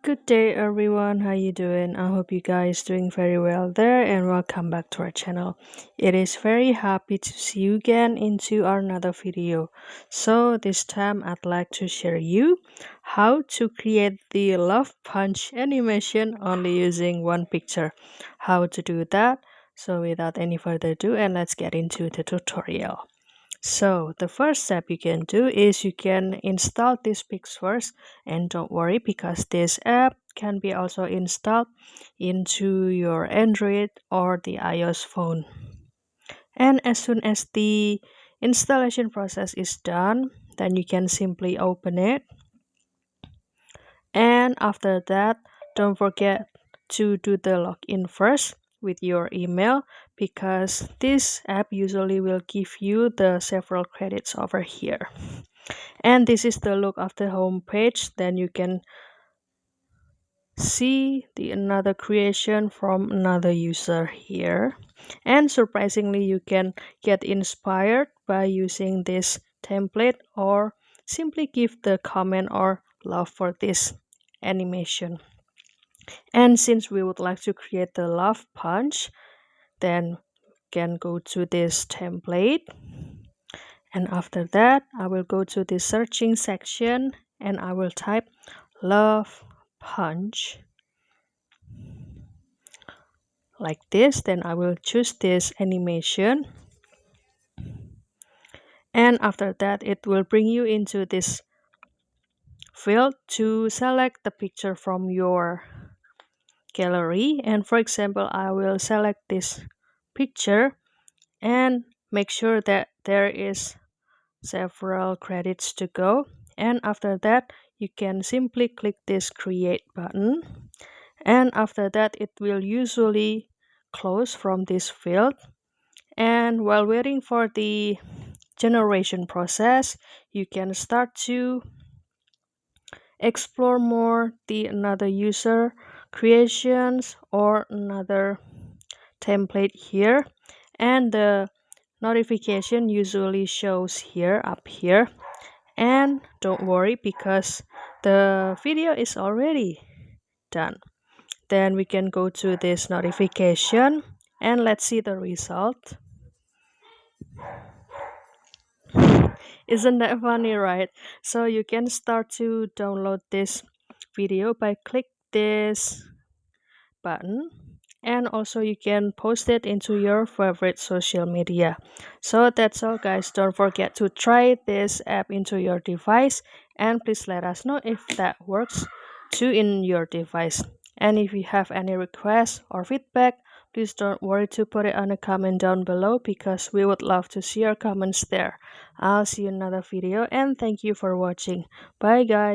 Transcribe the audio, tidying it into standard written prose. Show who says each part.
Speaker 1: Good day everyone, how you doing? I hope you guys doing very well there and welcome back to our channel. It is very happy to see you again into our another video. So this time I'd like to share you how to create the love punch animation only using one picture. How to do that? So without any further ado, and let's get into the tutorial. So the first step you can do is you can install this Pixverse, and don't worry because this app can be also installed into your Android or the iOS phone. And as soon as the installation process is done, then you can simply open it. And after that, don't forget to do the login first with your email because this app usually will give you the several credits over here. And this is the look of the home page. Then you can see the another creation from another user here. And surprisingly, you can get inspired by using this template or simply give the comment or love for this animation. And since we would like to create the love punch, then can go to this template, and after that I will go to the searching section and I will type love punch like this. Then I will choose this animation, and after that it will bring you into this field to select the picture from your gallery. And for example, I will select this picture and make sure that there is several credits to go. And after that you can simply click this create button, and after that it will usually close from this field. And while waiting for the generation process, you can start to explore more the another user creations or another template here, and the notification usually shows here up here. And don't worry because the video is already done. Then we can go to this notification and let's see the result. Isn't that funny, right? So you can start to download this video by click this button, and also you can post it into your favorite social media. So that's all guys, don't forget to try this app into your device and please let us know if that works too in your device. And if you have any requests or feedback, please don't worry to put it on a comment down below because we would love to see your comments there. I'll see you in another video and thank you for watching. Bye guys.